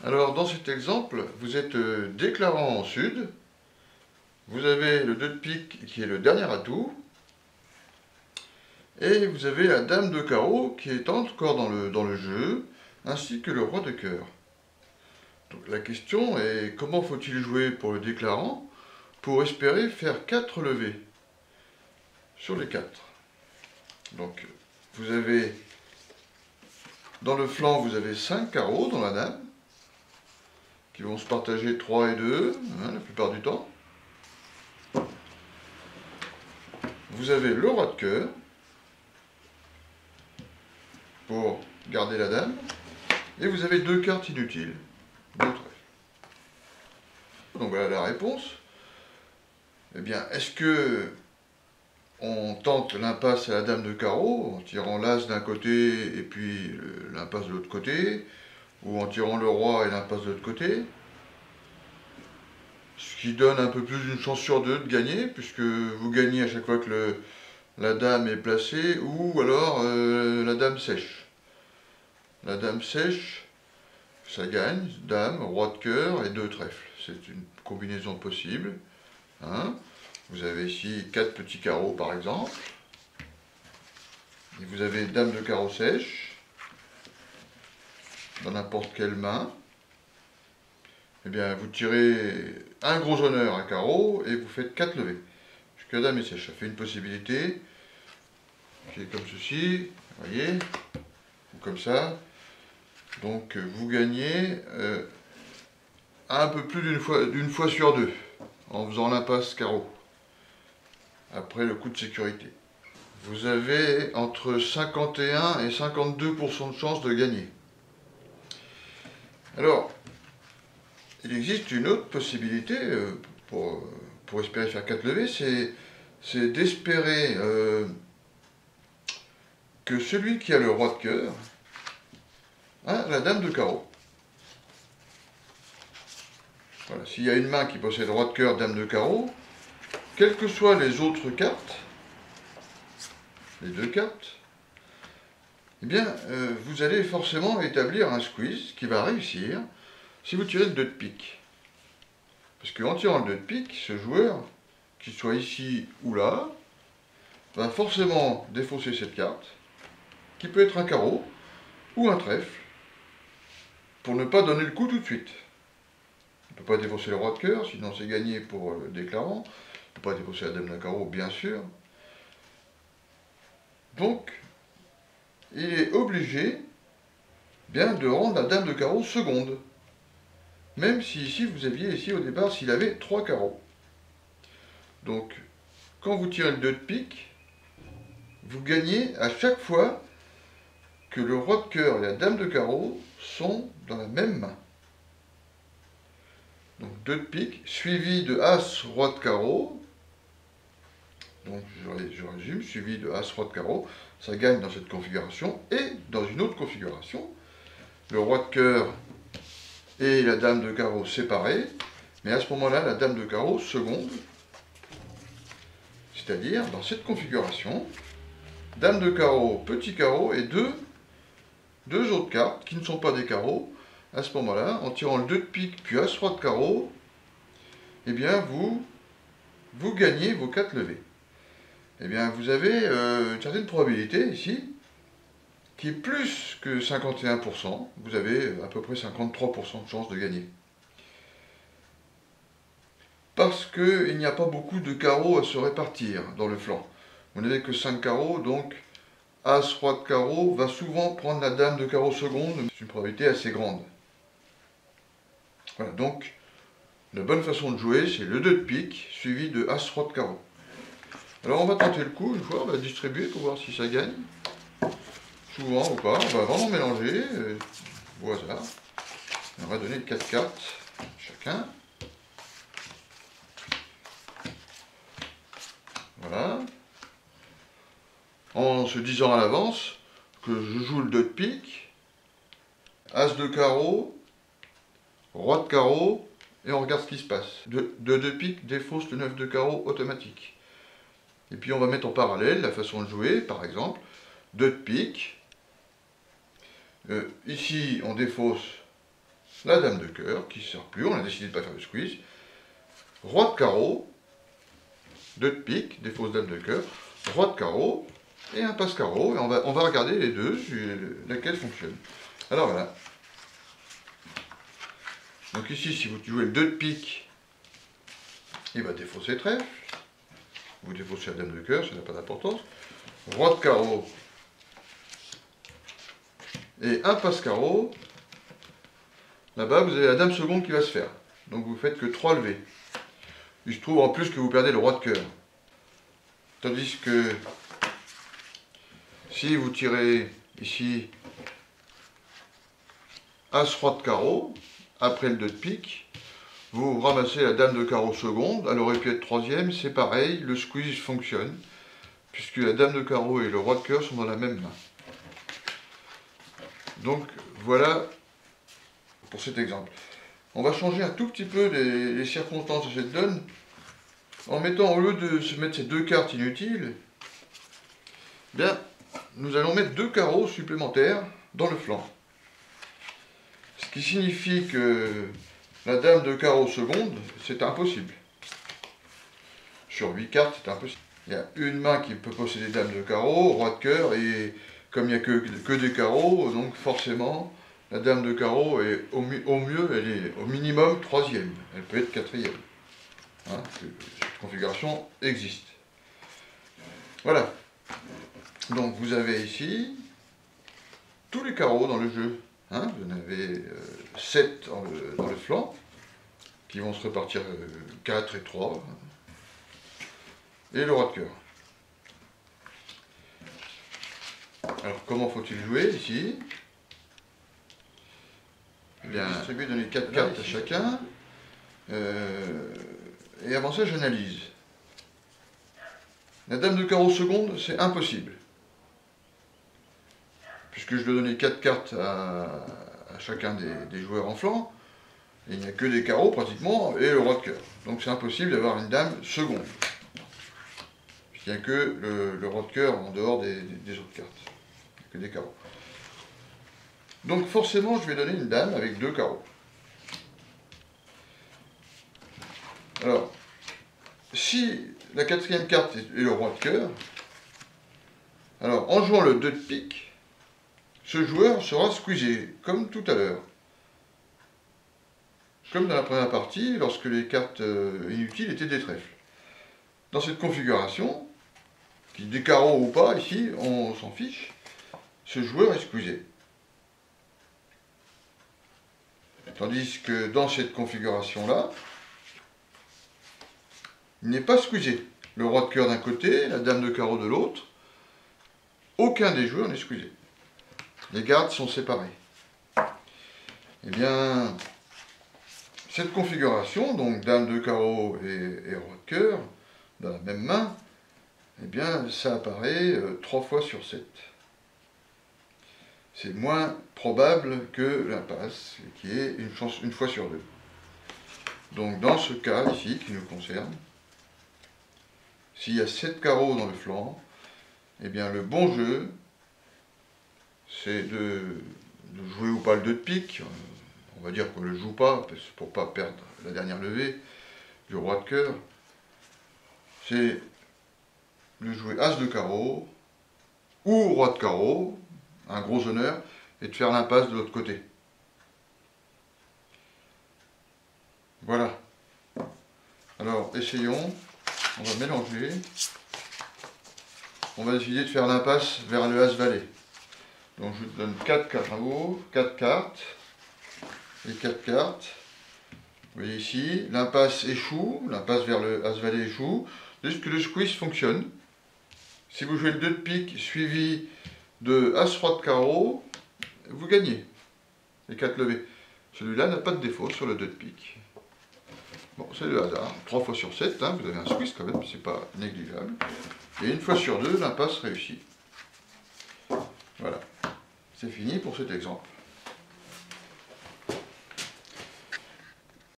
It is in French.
Alors dans cet exemple, vous êtes déclarant en sud, vous avez le 2 de pique qui est le dernier atout, et vous avez la dame de carreau qui est encore dans le jeu, ainsi que le roi de cœur. Donc la question est comment faut-il jouer pour le déclarant pour espérer faire 4 levées sur les 4. Donc vous avez dans le flanc, vous avez 5 carreaux dans la dame, qui vont se partager 3 et 2, la plupart du temps. Vous avez le roi de cœur, pour garder la dame, et vous avez 2 cartes inutiles, donc voilà la réponse. Eh bien, est-ce que on tente l'impasse à la dame de carreau, en tirant l'as d'un côté et puis l'impasse de l'autre côté, ou en tirant le roi et l'impasse de l'autre côté, ce qui donne un peu plus d'une chance sur 2 de gagner, puisque vous gagnez à chaque fois que la dame est placée, ou alors la dame sèche. La dame sèche, ça gagne, dame, roi de cœur et 2 trèfles. C'est une combinaison possible. Hein. Vous avez ici 4 petits carreaux par exemple. Et vous avez dame de carreau sèche, dans n'importe quelle main. Eh bien, vous tirez un gros honneur à carreau et vous faites 4 levées. Puisque la dame est sèche, ça fait une possibilité qui est comme ceci, vous voyez, ou comme ça. Donc vous gagnez un peu plus d'une fois sur 2 en faisant l'impasse carreau après le coup de sécurité. Vous avez entre 51 et 52% de chance de gagner. Alors, il existe une autre possibilité pour espérer faire 4 levées, c'est d'espérer que celui qui a le roi de cœur a la dame de carreau. Voilà, s'il y a une main qui possède roi de cœur, dame de carreau, quelles que soient les autres cartes, les 2 cartes, eh bien, vous allez forcément établir un squeeze qui va réussir si vous tirez le 2 de pique. Parce qu'en tirant le 2 de pique, ce joueur, qu'il soit ici ou là, va forcément défausser cette carte, qui peut être un carreau ou un trèfle, pour ne pas donner le coup tout de suite. On ne peut pas défausser le roi de cœur, sinon c'est gagné pour le déclarant. On ne peut pas défausser la dame de carreau, bien sûr. Donc, il est obligé bien de rendre la dame de carreau seconde. Même si ici, vous aviez ici au départ, s'il avait 3 carreaux. Donc, quand vous tirez le 2 de pique, vous gagnez à chaque fois que le roi de cœur et la dame de carreau sont dans la même main. Donc 2 de pique, suivi de as, roi de carreau. Donc je résume, suivi de as, roi de carreau. Ça gagne dans cette configuration. Et dans une autre configuration, le roi de cœur et la dame de carreau séparés. Mais à ce moment-là, la dame de carreau seconde. C'est-à-dire, dans cette configuration, dame de carreau, petit carreau et deux autres cartes qui ne sont pas des carreaux. À ce moment-là, en tirant le 2 de pique puis as, roi de carreau, eh bien vous gagnez vos 4 levées. Eh bien vous avez une certaine probabilité ici, qui est plus que 51%. Vous avez à peu près 53% de chance de gagner. Parce qu'il n'y a pas beaucoup de carreaux à se répartir dans le flanc. Vous n'avez que 5 carreaux, donc as, roi de carreau va souvent prendre la dame de carreau seconde. C'est une probabilité assez grande. Voilà, donc la bonne façon de jouer, c'est le 2 de pique, suivi de as, roi de carreau. Alors on va tenter le coup, une fois, on va distribuer pour voir si ça gagne. Souvent ou pas, on va vraiment mélanger, au hasard. On va donner 4 cartes chacun. Voilà. En se disant à l'avance que je joue le 2 de pique, as de carreau, roi de carreau, et on regarde ce qui se passe. 2 de pique défausse le 9 de carreau automatique. Et puis on va mettre en parallèle la façon de jouer, par exemple, 2 de pique. Ici on défausse la dame de cœur, qui ne sert plus, on a décidé de ne pas faire de squeeze, roi de carreau, 2 de pique, des fausses dames de cœur, roi de carreau, et un passe-carreau, et on va regarder les deux, laquelle fonctionne. Alors voilà. Donc ici, si vous jouez le 2 de pique, il va défausser trèfle. Vous défaussez la dame de cœur, ça n'a pas d'importance. Roi de carreau et un passe-carreau. Là-bas, vous avez la dame seconde qui va se faire. Donc vous faites que 3 levées. Il se trouve en plus que vous perdez le roi de cœur. Tandis que si vous tirez ici As-Roi de carreau, après le 2 de pique, vous ramassez la dame de carreau seconde, elle aurait pu être troisième, c'est pareil, le squeeze fonctionne, puisque la dame de carreau et le roi de cœur sont dans la même main. Donc voilà pour cet exemple. On va changer un tout petit peu les circonstances de cette donne, en mettant, au lieu de se mettre ces 2 cartes inutiles, bien, nous allons mettre 2 carreaux supplémentaires dans le flanc. Ce qui signifie que la dame de carreau seconde, c'est impossible. Sur 8 cartes, c'est impossible. Il y a une main qui peut posséder dame de carreau, roi de cœur, et comme il n'y a que des carreaux, donc forcément, la dame de carreau est au mieux, elle est au minimum 3e. Elle peut être 4e. Hein, cette configuration existe. Voilà. Donc vous avez ici tous les carreaux dans le jeu. Hein, vous en avez 7 dans le flanc, qui vont se repartir 4 et 3. Et le roi de cœur. Alors comment faut-il jouer ici? Eh bien, distribuer, donner 4 cartes à chacun. Et avant ça, j'analyse. La dame de carreau seconde, c'est impossible. Puisque je dois donner 4 cartes à chacun des joueurs en flanc, et il n'y a que des carreaux pratiquement, et le roi de cœur. Donc c'est impossible d'avoir une dame seconde. Il n'y a que le roi de cœur en dehors des autres cartes. Il n'y a que des carreaux. Donc forcément, je vais donner une dame avec 2 carreaux. Alors, si la 4e carte est le roi de cœur, alors en jouant le 2 de pique, ce joueur sera squeezé, comme tout à l'heure. Comme dans la première partie, lorsque les cartes inutiles étaient des trèfles. Dans cette configuration, qui des carreaux ou pas, ici, on s'en fiche, ce joueur est squeezé. Tandis que dans cette configuration-là, il n'est pas squeezé. Le roi de cœur d'un côté, la dame de carreau de l'autre, aucun des joueurs n'est squeezé. Les gardes sont séparés. Eh bien, cette configuration, donc dame de carreau et roi de cœur, dans la même main, eh bien, ça apparaît 3 fois sur 7. C'est moins probable que l'impasse, qui est une fois sur 2. Donc dans ce cas ici, qui nous concerne, s'il y a 7 carreaux dans le flanc, eh bien le bon jeu, c'est de jouer ou pas le 2 de pique. On va dire qu'on ne le joue pas, pour ne pas perdre la dernière levée du roi de cœur. C'est de jouer as de carreau, ou roi de carreau, un gros honneur, et de faire l'impasse de l'autre côté. Voilà. Alors, essayons. On va mélanger. On va décider de faire l'impasse vers le as-valet. Donc, je donne 4 carreaux, 4 cartes, et 4 cartes. Vous voyez ici, l'impasse échoue, l'impasse vers le as-valet échoue, jusqu'à ce que le squeeze fonctionne. Si vous jouez le 2 de pique suivi de as-roi de carreau, vous gagnez les 4 levées. Celui-là n'a pas de défaut sur le 2 de pique. Bon, c'est le hasard. 3 fois sur 7, hein, vous avez un squeeze quand même, c'est pas négligeable. Et une fois sur 2, l'impasse réussit. Voilà. C'est fini pour cet exemple.